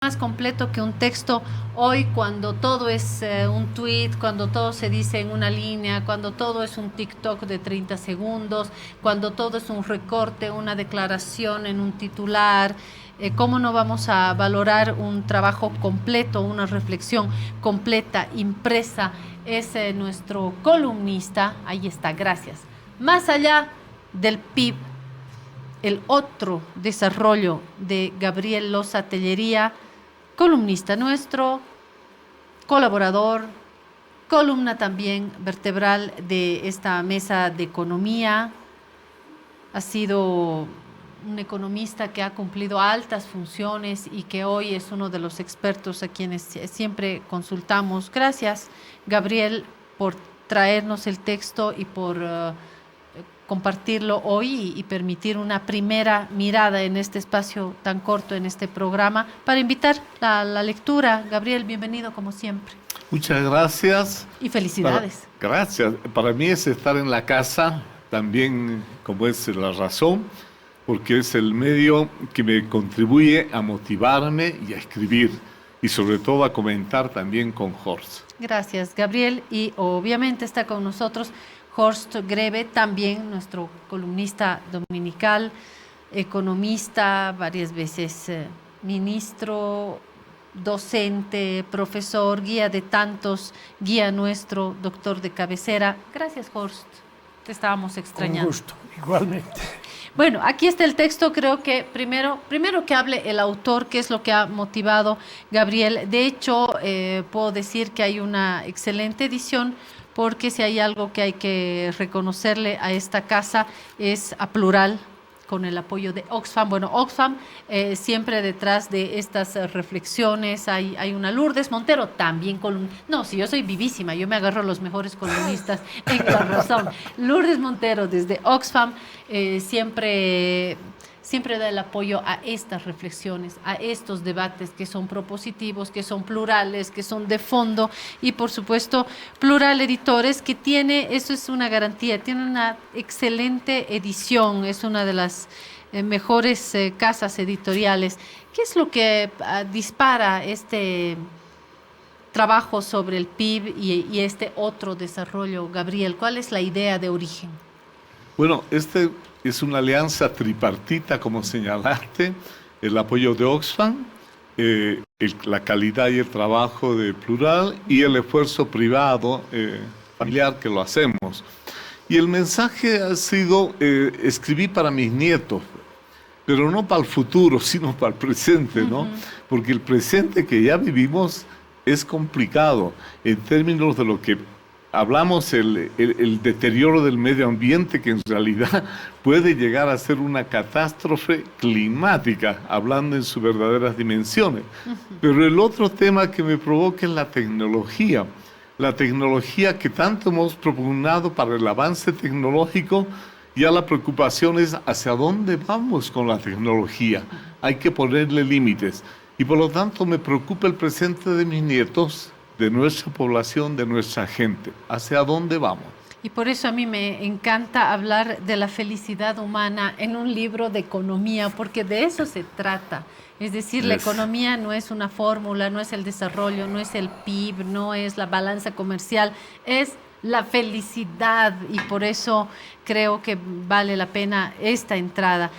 Más completo que un texto hoy, cuando todo es un tweet, cuando todo se dice en una línea, cuando todo es un TikTok de 30 segundos, cuando todo es un recorte, una declaración en un titular. ¿Cómo no vamos a valorar un trabajo completo, una reflexión completa, impresa? Es nuestro columnista, ahí está, gracias. Más allá del PIB, el otro desarrollo de Gabriel Loza Tellería, columnista nuestro, colaborador, columna también vertebral de esta mesa de economía. Ha sido un economista que ha cumplido altas funciones y que hoy es uno de los expertos a quienes siempre consultamos. Gracias, Gabriel, por traernos el texto y por compartirlo hoy y permitir una primera mirada en este espacio tan corto, en este programa, para invitar a la lectura. Gabriel, bienvenido como siempre. Muchas gracias. Y felicidades. Gracias. Para mí es estar en la casa, también como es la razón, porque es el medio que me contribuye a motivarme y a escribir, y sobre todo a comentar también con Horst. Gracias, Gabriel. Y obviamente está con nosotros Horst Greve, también nuestro columnista dominical, economista, varias veces ministro, docente, profesor, guía de tantos, guía nuestro, doctor de cabecera. Gracias, Horst. Te estábamos extrañando. Con gusto, igualmente. Bueno, aquí está el texto. Creo que primero que hable el autor, qué es lo que ha motivado Gabriel. De hecho, puedo decir que hay una excelente edición, porque si hay algo que hay que reconocerle a esta casa es a Plural, con el apoyo de Oxfam. Bueno, Oxfam siempre detrás de estas reflexiones. Hay una Lourdes Montero, también columnista. No, si yo soy vivísima, yo me agarro a los mejores columnistas en La Razón. Lourdes Montero desde Oxfam siempre da el apoyo a estas reflexiones, a estos debates que son propositivos, que son plurales, que son de fondo, y por supuesto Plural Editores, que tiene, eso es una garantía, tiene una excelente edición, es una de las mejores casas editoriales. ¿Qué es lo que dispara este trabajo sobre el PIB y este otro desarrollo, Gabriel? ¿Cuál es la idea de origen? Bueno, este es una alianza tripartita, como señalaste, el apoyo de Oxfam, la calidad y el trabajo de Plural y el esfuerzo privado, familiar que lo hacemos. Y el mensaje ha sido, escribí para mis nietos, pero no para el futuro, sino para el presente, ¿no? Porque el presente que ya vivimos es complicado en términos de lo que hablamos, el deterioro del medio ambiente, que en realidad puede llegar a ser una catástrofe climática, hablando en sus verdaderas dimensiones. Pero el otro tema que me provoca es la tecnología que tanto hemos propugnado para el avance tecnológico. Ya la preocupación es hacia dónde vamos con la tecnología. Hay que ponerle límites. Y por lo tanto me preocupa el presente de mis nietos, de nuestra población, de nuestra gente. ¿Hacia dónde vamos? Y por eso a mí me encanta hablar de la felicidad humana en un libro de economía, porque de eso se trata. Es decir, la economía no es una fórmula, no es el desarrollo, no es el PIB, no es la balanza comercial, es la felicidad, y por eso creo que vale la pena esta entrada.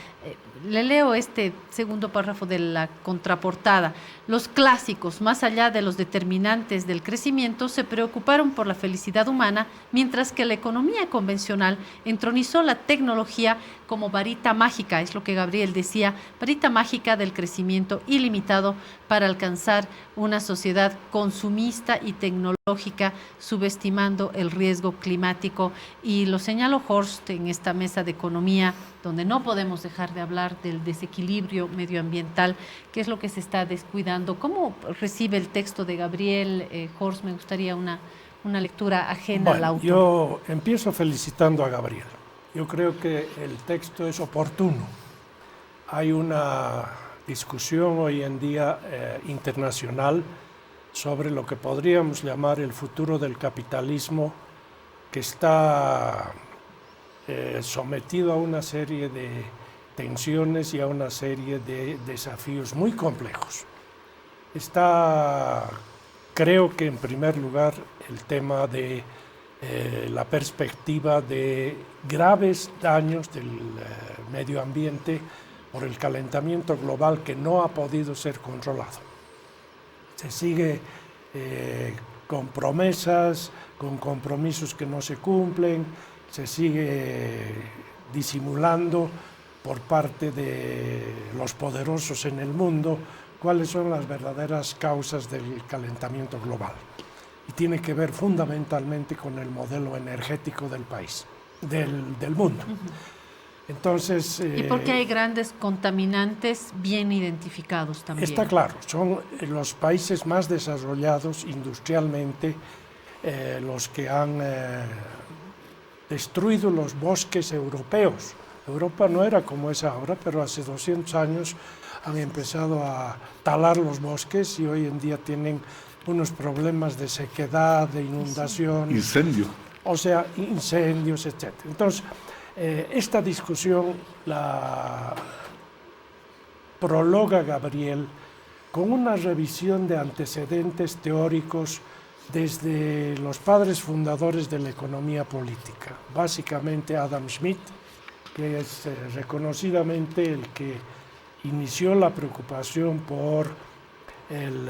Le leo este segundo párrafo de la contraportada. Los clásicos, más allá de los determinantes del crecimiento, se preocuparon por la felicidad humana, mientras que la economía convencional entronizó la tecnología como varita mágica, es lo que Gabriel decía, varita mágica del crecimiento ilimitado para alcanzar una sociedad consumista y tecnológica, subestimando el riesgo climático. Y lo señaló Horst en esta mesa de economía, donde no podemos dejar de hablar del desequilibrio medioambiental, que es lo que se está descuidando. ¿Cómo recibe el texto de Gabriel? Horst, me gustaría una lectura ajena al autor. Yo empiezo felicitando a Gabriel. Yo creo que el texto es oportuno. Hay una discusión hoy en día internacional sobre lo que podríamos llamar el futuro del capitalismo, que está sometido a una serie de tensiones y a una serie de desafíos muy complejos. está, creo que en primer lugar, el tema de la perspectiva de graves daños del medio ambiente por el calentamiento global que no ha podido ser controlado. Se sigue con promesas, con compromisos que no se cumplen, se sigue disimulando por parte de los poderosos en el mundo cuáles son las verdaderas causas del calentamiento global. Y tiene que ver fundamentalmente con el modelo energético del país, del mundo. Entonces, y porque hay grandes contaminantes bien identificados también. Está claro, son los países más desarrollados industrialmente los que han destruido los bosques europeos. Europa no era como es ahora, pero hace 200 años han empezado a talar los bosques y hoy en día tienen unos problemas de sequedad, de inundación. Incendio. O sea, incendios, etc. Entonces, esta discusión la prologa Gabriel con una revisión de antecedentes teóricos desde los padres fundadores de la economía política, básicamente Adam Smith, que es reconocidamente el que inició la preocupación por el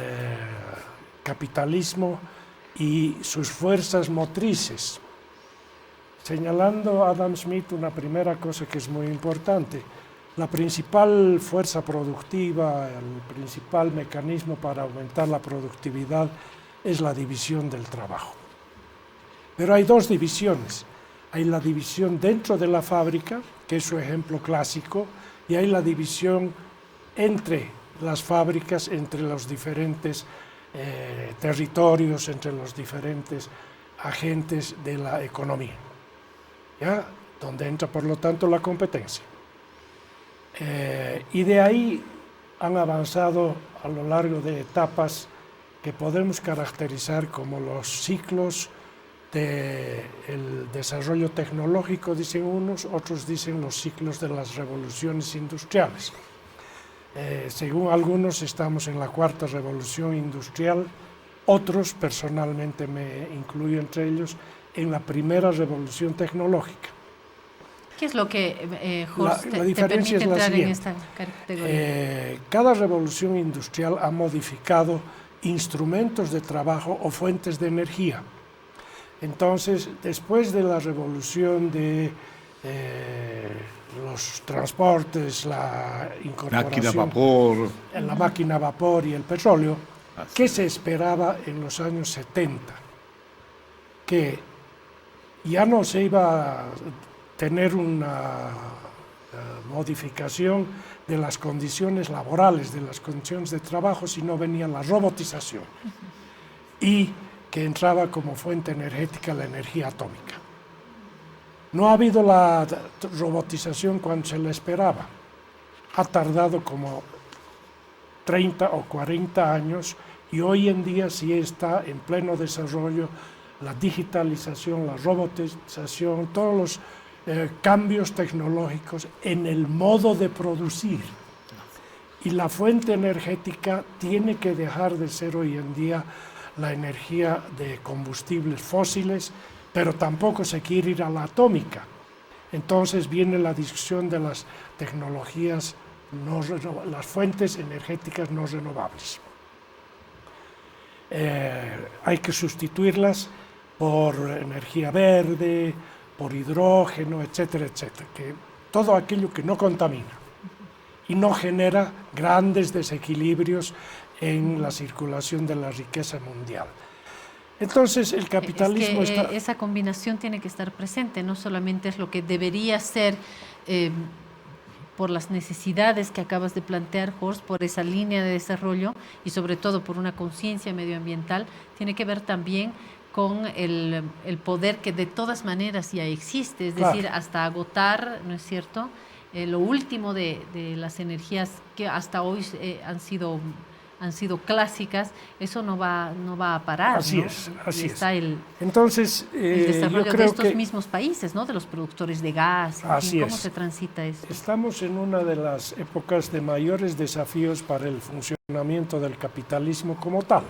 capitalismo y sus fuerzas motrices, señalando Adam Smith una primera cosa que es muy importante. La principal fuerza productiva, el principal mecanismo para aumentar la productividad es la división del trabajo. Pero hay dos divisiones. Hay la división dentro de la fábrica, que es su ejemplo clásico, y hay la división entre las fábricas, entre los diferentes territorios, entre los diferentes agentes de la economía, ¿ya? Donde entra, por lo tanto, la competencia. Y de ahí han avanzado a lo largo de etapas que podemos caracterizar como los ciclos del desarrollo tecnológico, dicen unos, otros dicen los ciclos de las revoluciones industriales. Según algunos estamos en la cuarta revolución industrial, otros, personalmente me incluyo entre ellos, en la primera revolución tecnológica. ¿Qué es lo que, Horst, la diferencia te permite es la entrar en siguiente. esta categoría? Cada revolución industrial ha modificado instrumentos de trabajo o fuentes de energía. Entonces, después de la revolución de los transportes, la incorporación, la máquina a vapor y el petróleo, ¿qué se esperaba en los años 70? Que ya no se iba a tener una modificación de las condiciones laborales, de las condiciones de trabajo, sino venía la robotización y que entraba como fuente energética la energía atómica. No ha habido la robotización cuando se la esperaba. Ha tardado como 30 o 40 años y hoy en día sí está en pleno desarrollo la digitalización, la robotización, todos los cambios tecnológicos en el modo de producir. Y la fuente energética tiene que dejar de ser hoy en día la energía de combustibles fósiles, pero tampoco se quiere ir a la atómica. Entonces viene la discusión de las tecnologías, las fuentes energéticas no renovables. Hay que sustituirlas por energía verde, por hidrógeno, etcétera, etcétera, que todo aquello que no contamina y no genera grandes desequilibrios en la circulación de la riqueza mundial. Entonces el capitalismo esa combinación tiene que estar presente, no solamente es lo que debería ser por las necesidades que acabas de plantear, Horst, por esa línea de desarrollo y sobre todo por una conciencia medioambiental, tiene que ver también con el poder que de todas maneras ya existe, es decir, hasta agotar, ¿no es cierto?, lo último de las energías que hasta hoy han sido han sido clásicas, eso no va a parar. Así ¿no? es, así está es. Entonces, el desarrollo yo creo de estos que mismos países, ¿no? De los productores de gas, en fin, ¿cómo se transita esto? Estamos en una de las épocas de mayores desafíos para el funcionamiento del capitalismo como tal.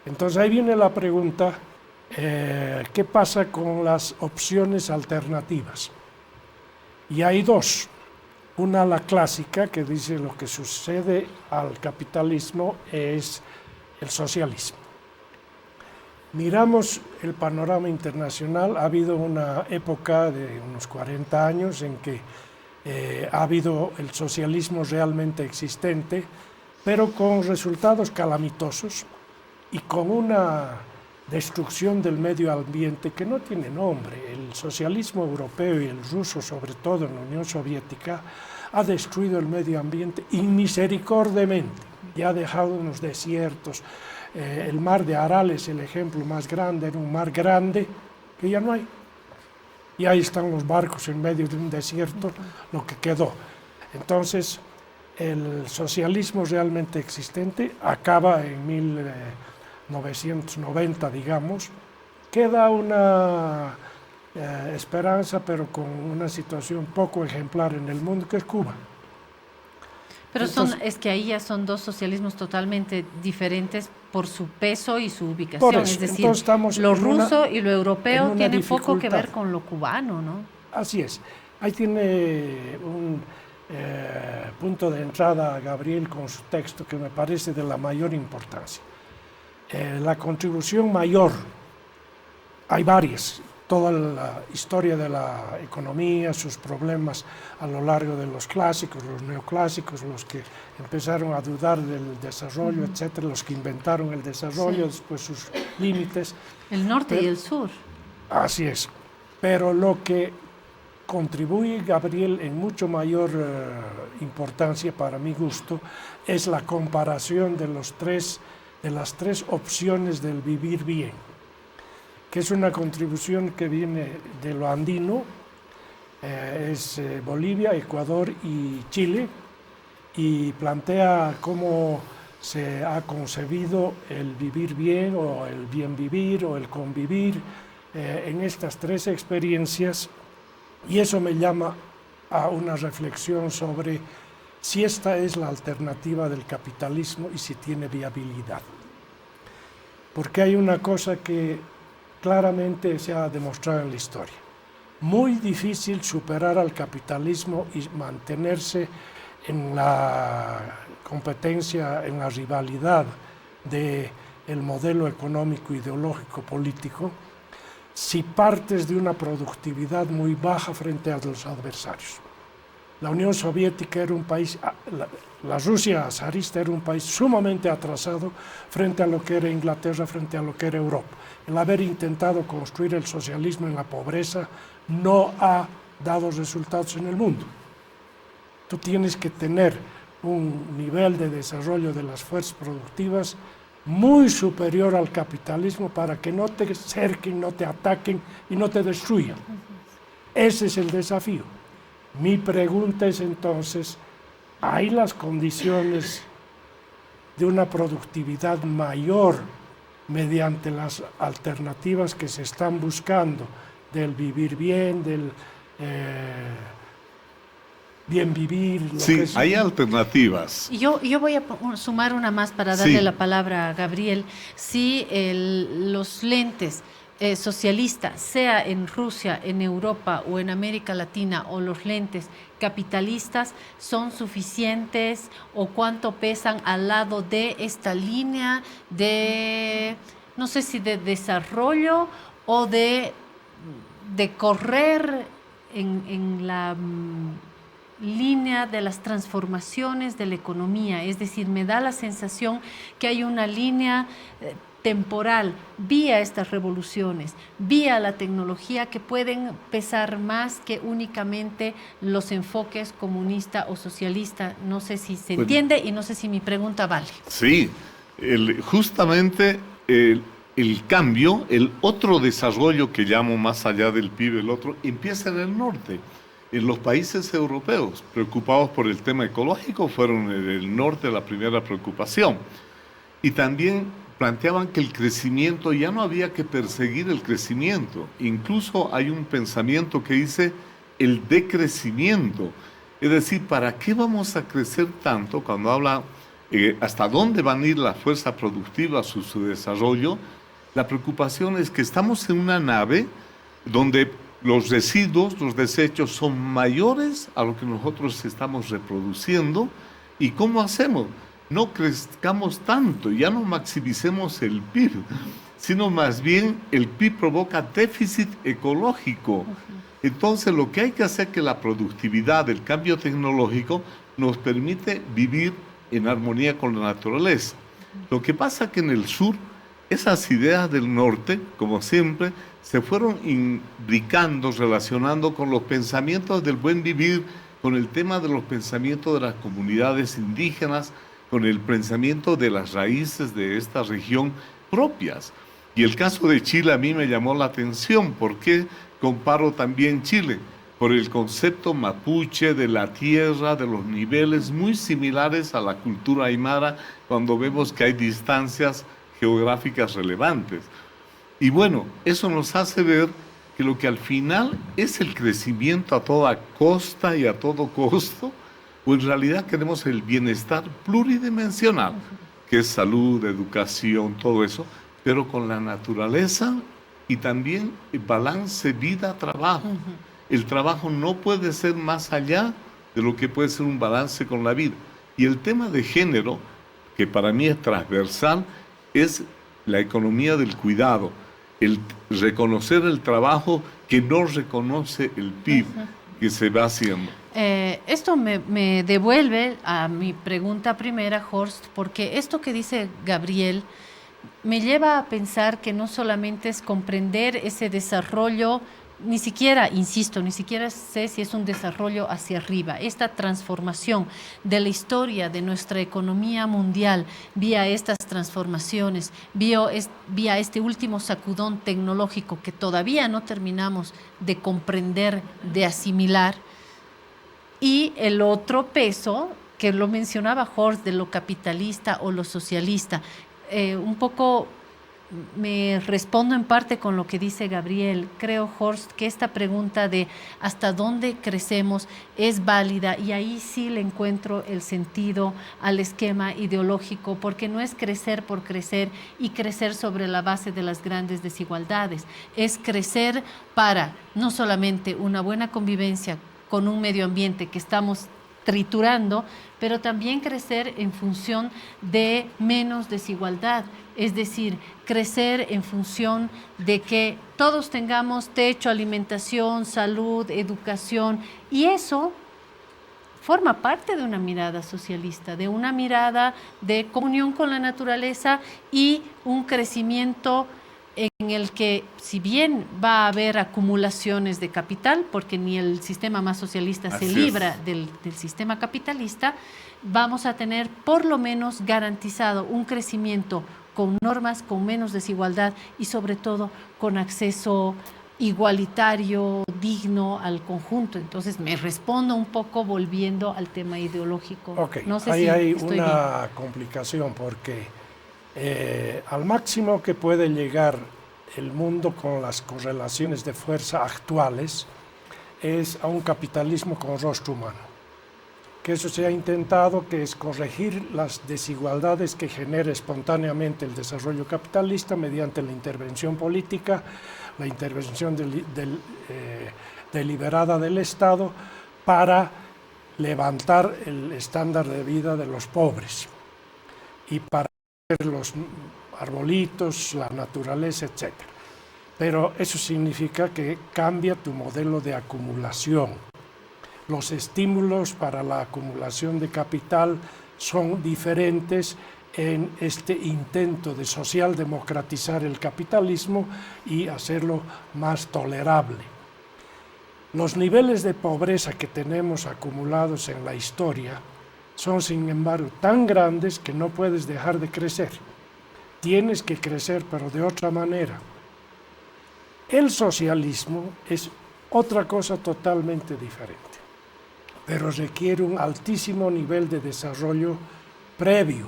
Entonces ahí viene la pregunta, ¿qué pasa con las opciones alternativas? Y hay dos. Una, la clásica, que dice lo que sucede al capitalismo es el socialismo. Miramos el panorama internacional, ha habido una época de unos 40 años en que ha habido el socialismo realmente existente, pero con resultados calamitosos y con una destrucción del medio ambiente que no tiene nombre. El socialismo europeo y el ruso, sobre todo en la Unión Soviética, ha destruido el medio ambiente inmisericordiamente y ha dejado unos desiertos. El mar de Aral es el ejemplo más grande, era un mar grande que ya no hay. Y ahí están los barcos en medio de un desierto, lo que quedó. Entonces, el socialismo realmente existente acaba en 1990, digamos. Queda una esperanza, pero con una situación poco ejemplar en el mundo, que es Cuba. Pero es que ahí ya son dos socialismos totalmente diferentes por su peso y su ubicación. Es decir, lo ruso y lo europeo tienen poco que ver con lo cubano, ¿no? Así es. Ahí tiene un punto de entrada Gabriel con su texto que me parece de la mayor importancia. La contribución mayor, hay varias, toda la historia de la economía, sus problemas a lo largo de los clásicos, los neoclásicos, los que empezaron a dudar del desarrollo, etcétera, los que inventaron el desarrollo, después sus límites. El norte y el sur. Así es. Pero lo que contribuye, Gabriel, en mucho mayor importancia para mi gusto, es la comparación de las tres opciones del vivir bien, que es una contribución que viene de lo andino, es Bolivia, Ecuador y Chile, y plantea cómo se ha concebido el vivir bien o el bien vivir o el convivir en estas tres experiencias, y eso me llama a una reflexión sobre si esta es la alternativa del capitalismo y si tiene viabilidad. Porque hay una cosa que claramente se ha demostrado en la historia. Muy difícil superar al capitalismo y mantenerse en la competencia, en la rivalidad del modelo económico, ideológico, político, si partes de una productividad muy baja frente a los adversarios. La Unión Soviética era un país, la Rusia zarista era un país sumamente atrasado frente a lo que era Inglaterra, frente a lo que era Europa. El haber intentado construir el socialismo en la pobreza no ha dado resultados en el mundo. Tú tienes que tener un nivel de desarrollo de las fuerzas productivas muy superior al capitalismo para que no te cerquen, no te ataquen y no te destruyan. Ese es el desafío. Mi pregunta es entonces, ¿hay las condiciones de una productividad mayor mediante las alternativas que se están buscando del vivir bien, del bien vivir? Sí, hay alternativas. Yo voy a sumar una más para darle la palabra a Gabriel. Si los lentes socialistas, sea en Rusia, en Europa o en América Latina, o los lentes capitalistas son suficientes o cuánto pesan al lado de esta línea de, no sé si de desarrollo o de correr en la línea de las transformaciones de la economía. Es decir, me da la sensación que hay una línea temporal, vía estas revoluciones, vía la tecnología, que pueden pesar más que únicamente los enfoques comunista o socialista. No sé si se entiende y no sé si mi pregunta vale. Sí, justamente el cambio, el otro desarrollo que llamo más allá del PIB, el otro, empieza en el norte. En los países europeos preocupados por el tema ecológico fueron en el norte la primera preocupación. Y también planteaban que el crecimiento, ya no había que perseguir el crecimiento. Incluso hay un pensamiento que dice el decrecimiento. Es decir, ¿para qué vamos a crecer tanto cuando habla hasta dónde van a ir las fuerzas productivas su desarrollo? La preocupación es que estamos en una nave donde los residuos, los desechos son mayores a lo que nosotros estamos reproduciendo. ¿Y cómo hacemos? No crezcamos tanto, ya no maximicemos el PIB, sino más bien el PIB provoca déficit ecológico. Entonces lo que hay que hacer es que la productividad, el cambio tecnológico nos permite vivir en armonía con la naturaleza. Lo que pasa es que en el sur, esas ideas del norte, como siempre, se fueron imbricando, relacionando con los pensamientos del buen vivir, con el tema de los pensamientos de las comunidades indígenas, con el pensamiento de las raíces de esta región propias. Y el caso de Chile a mí me llamó la atención, porque comparo también Chile, por el concepto mapuche de la tierra, de los niveles muy similares a la cultura aymara, cuando vemos que hay distancias geográficas relevantes. Y bueno, eso nos hace ver que lo que al final es el crecimiento a toda costa y a todo costo, o en realidad queremos el bienestar pluridimensional, que es salud, educación, todo eso, pero con la naturaleza y también el balance vida-trabajo. El trabajo no puede ser más allá de lo que puede ser un balance con la vida. Y el tema de género, que para mí es transversal, es la economía del cuidado, el reconocer el trabajo que no reconoce el PIB que se va haciendo. Esto me devuelve a mi pregunta primera, Horst, porque esto que dice Gabriel me lleva a pensar que no solamente es comprender ese desarrollo, ni siquiera, insisto, ni siquiera sé si es un desarrollo hacia arriba. Esta transformación de la historia de nuestra economía mundial vía estas transformaciones, vía este último sacudón tecnológico que todavía no terminamos de comprender, de asimilar, y el otro peso que lo mencionaba Horst de lo capitalista o lo socialista. Un poco me respondo en parte con lo que dice Gabriel. Creo, Horst, que esta pregunta de hasta dónde crecemos es válida, y ahí sí le encuentro el sentido al esquema ideológico, porque no es crecer por crecer y crecer sobre la base de las grandes desigualdades, es crecer para no solamente una buena convivencia con un medio ambiente que estamos triturando, pero también crecer en función de menos desigualdad, es decir, crecer en función de que todos tengamos techo, alimentación, salud, educación, y eso forma parte de una mirada socialista, de una mirada de comunión con la naturaleza y un crecimiento en el que, si bien va a haber acumulaciones de capital, porque ni el sistema más socialista se libra del sistema capitalista, vamos a tener por lo menos garantizado un crecimiento con normas, con menos desigualdad y sobre todo con acceso igualitario, digno al conjunto. Entonces me respondo un poco volviendo al tema ideológico. Okay. No sé ahí si hay estoy una bien. complicación, porque al máximo que puede llegar el mundo con las correlaciones de fuerza actuales es a un capitalismo con rostro humano. Que eso se ha intentado, que es corregir las desigualdades que genera espontáneamente el desarrollo capitalista mediante la intervención política, la intervención deliberada del Estado para levantar el estándar de vida de los pobres y para los arbolitos, la naturaleza, etc. Pero eso significa que cambia tu modelo de acumulación. Los estímulos para la acumulación de capital son diferentes en este intento de socialdemocratizar el capitalismo y hacerlo más tolerable. Los niveles de pobreza que tenemos acumulados en la historia son, sin embargo, tan grandes que no puedes dejar de crecer. Tienes que crecer, pero de otra manera. El socialismo es otra cosa totalmente diferente, pero requiere un altísimo nivel de desarrollo previo.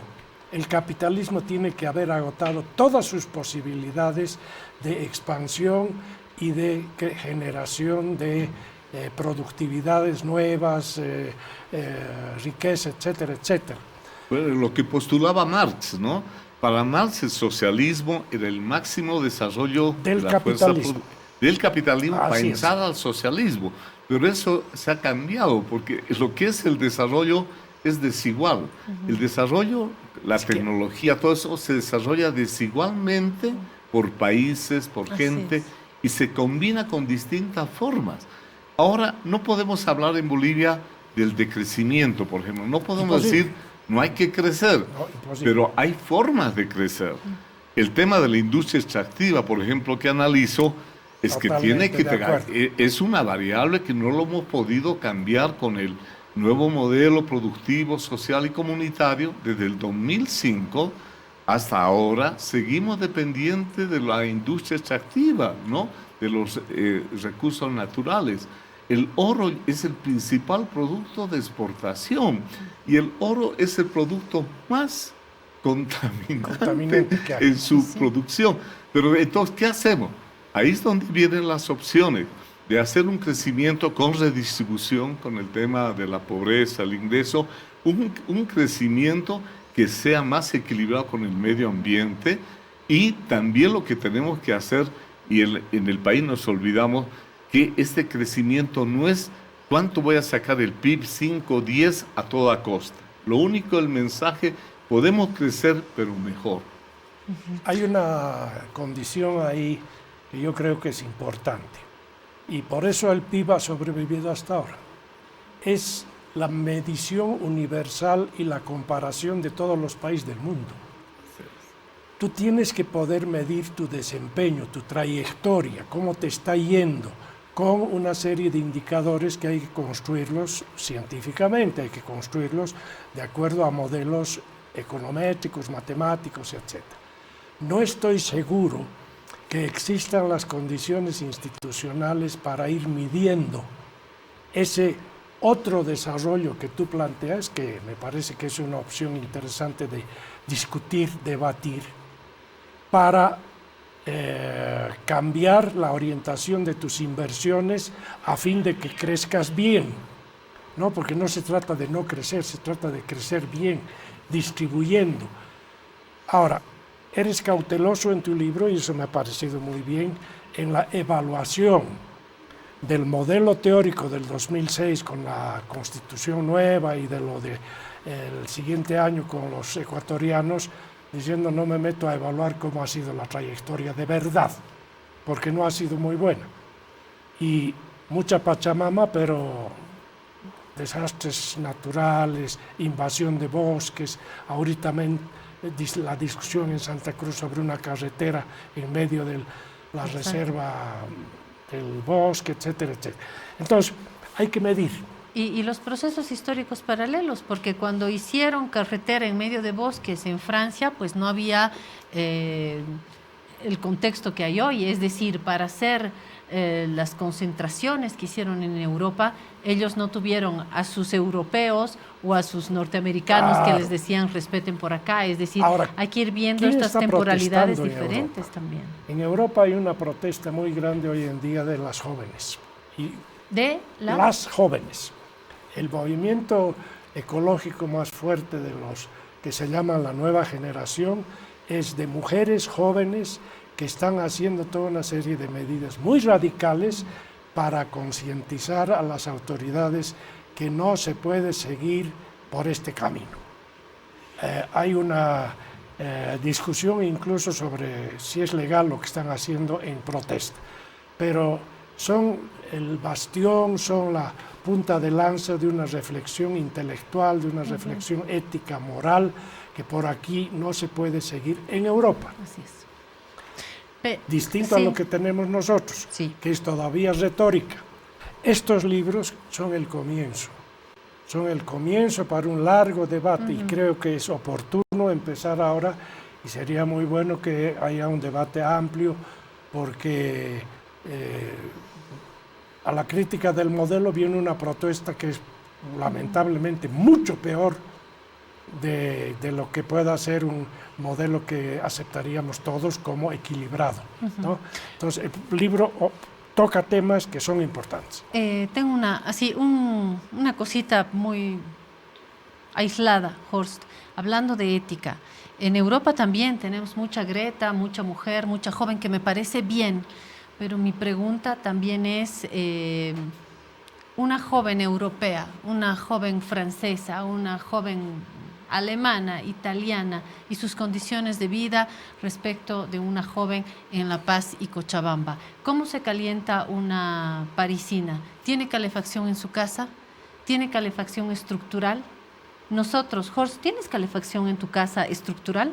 El capitalismo tiene que haber agotado todas sus posibilidades de expansión y de generación de productividades nuevas, riqueza, etcétera, etcétera. Bueno, lo que postulaba Marx, ¿no? Para Marx el socialismo era el máximo desarrollo del de la capitalismo. Del capitalismo para Así entrar al socialismo. Pero eso se ha cambiado porque lo que es el desarrollo es desigual. El desarrollo, la tecnología, todo eso se desarrolla desigualmente por países, por gente, y se combina con distintas formas. Ahora, no podemos hablar en Bolivia del decrecimiento, por ejemplo. No podemos decir, no hay que crecer, pero hay formas de crecer. El tema de la industria extractiva, por ejemplo, que analizo, es que tiene que es una variable que no lo hemos podido cambiar con el nuevo modelo productivo, social y comunitario. Desde el 2005 hasta ahora seguimos dependientes de la industria extractiva, ¿no? De los recursos naturales. El oro es el principal producto de exportación y el oro es el producto más contaminante que hay en su producción. Pero entonces, ¿qué hacemos? Ahí es donde vienen las opciones de hacer un crecimiento con redistribución, con el tema de la pobreza, el ingreso, un crecimiento que sea más equilibrado con el medio ambiente, y también lo que tenemos que hacer, y en el país nos olvidamos, que este crecimiento no es cuánto voy a sacar el PIB, 5, 10 a toda costa. Lo único, el mensaje, podemos crecer, pero mejor. Hay una condición ahí que yo creo que es importante, y por eso el PIB ha sobrevivido hasta ahora. Es la medición universal y la comparación de todos los países del mundo. Tú tienes que poder medir tu desempeño, tu trayectoria, cómo te está yendo, con una serie de indicadores que hay que construirlos científicamente, hay que construirlos de acuerdo a modelos econométricos, matemáticos, etc. No estoy seguro que existan las condiciones institucionales para ir midiendo ese otro desarrollo que tú planteas, que me parece que es una opción interesante de discutir, debatir, para cambiar la orientación de tus inversiones a fin de que crezcas bien, ¿no? Porque no se trata de no crecer, se trata de crecer bien, distribuyendo. Ahora, eres cauteloso en tu libro, y eso me ha parecido muy bien, en la evaluación del modelo teórico del 2006 con la Constitución nueva y de lo del siguiente año con los ecuatorianos, diciendo no me meto a evaluar cómo ha sido la trayectoria de verdad, porque no ha sido muy buena. Y mucha Pachamama, pero desastres naturales, invasión de bosques, ahorita la discusión en Santa Cruz sobre una carretera en medio de la reserva del bosque, etcétera, etcétera. Entonces, hay que medir. Y los procesos históricos paralelos, porque cuando hicieron carretera en medio de bosques en Francia, pues no había el contexto que hay hoy. Es decir, para hacer las concentraciones que hicieron en Europa, ellos no tuvieron a sus europeos o a sus norteamericanos que les decían respeten por acá. Es decir, ahora, hay que ir viendo estas temporalidades diferentes también. En Europa hay una protesta muy grande hoy en día de las jóvenes. Las jóvenes. El movimiento ecológico más fuerte de los que se llaman la nueva generación es de mujeres jóvenes que están haciendo toda una serie de medidas muy radicales para concientizar a las autoridades que no se puede seguir por este camino. Hay una discusión incluso sobre si es legal lo que están haciendo en protesta, pero son el bastión, son la punta de lanza de una reflexión intelectual, de una reflexión ética, moral, que por aquí no se puede seguir en Europa. Así es. Distinto a lo que tenemos nosotros, que es todavía retórica. Estos libros son el comienzo para un largo debate, y creo que es oportuno empezar ahora, y sería muy bueno que haya un debate amplio, porque a la crítica del modelo viene una protesta que es lamentablemente mucho peor de lo que pueda ser un modelo que aceptaríamos todos como equilibrado, ¿no? Entonces, el libro toca temas que son importantes. Tengo una cosita muy aislada, Horst, hablando de ética. En Europa también tenemos mucha Greta, mucha mujer, mucha joven, que me parece bien, pero mi pregunta también es, una joven europea, una joven francesa, una joven alemana, italiana, y sus condiciones de vida respecto de una joven en La Paz y Cochabamba. ¿Cómo se calienta una parisina? ¿Tiene calefacción en su casa? ¿Tiene calefacción estructural? Nosotros, Horst, ¿tienes calefacción en tu casa estructural?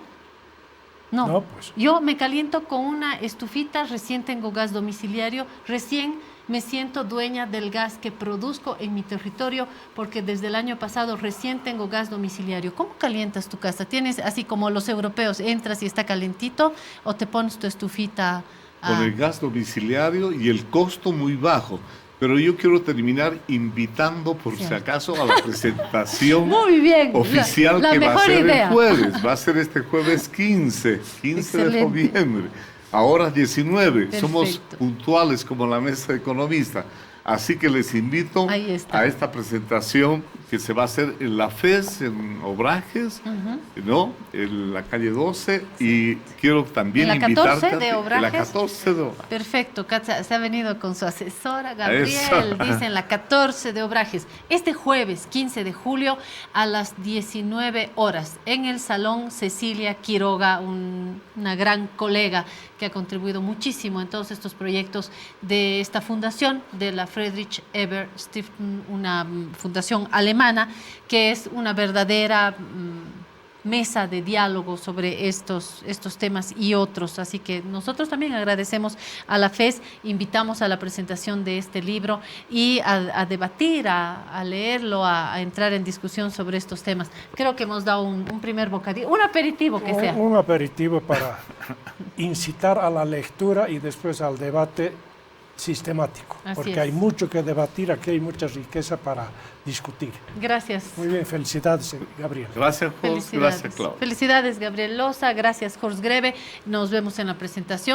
No, pues. Yo me caliento con una estufita, recién tengo gas domiciliario, recién me siento dueña del gas que produzco en mi territorio, porque desde el año pasado recién tengo gas domiciliario. ¿Cómo calientas tu casa? ¿Tienes, así como los europeos, entras y está calentito, o te pones tu estufita? Con el gas domiciliario y el costo muy bajo. Pero yo quiero terminar invitando, por si acaso, a la presentación muy bien, oficial la que va a ser idea. el jueves. Va a ser este jueves 15 de noviembre. Ahora 19. Perfecto. Somos puntuales como la mesa de economistas. Así que les invito a esta presentación que se va a hacer en la FES, en Obrajes, ¿no? En la calle 12. Y quiero también invitarte. ¿En la 14 de Obrajes? En la 14 de Obrajes. Perfecto, Katza se ha venido con su asesora, Gabriel, dice en la 14 de Obrajes. Este jueves, 15 de julio, a las 19 horas, en el Salón Cecilia Quiroga, una gran colega que ha contribuido muchísimo en todos estos proyectos de esta fundación, de la Friedrich Ebert Stiftung, una fundación alemana, que es una verdadera mesa de diálogo sobre estos temas y otros. Así que nosotros también agradecemos a la FES, invitamos a la presentación de este libro y a debatir, a leerlo, a entrar en discusión sobre estos temas. Creo que hemos dado un primer bocadillo, un aperitivo que sea. Un aperitivo para incitar a la lectura y después al debate sistemático, porque hay mucho que debatir, aquí hay mucha riqueza para discutir. Gracias. Muy bien, felicidades, Gabriel. Gracias, Horst. Gracias, Claudia. Felicidades, Gabriel Loza. Gracias, Horst Greve. Nos vemos en la presentación.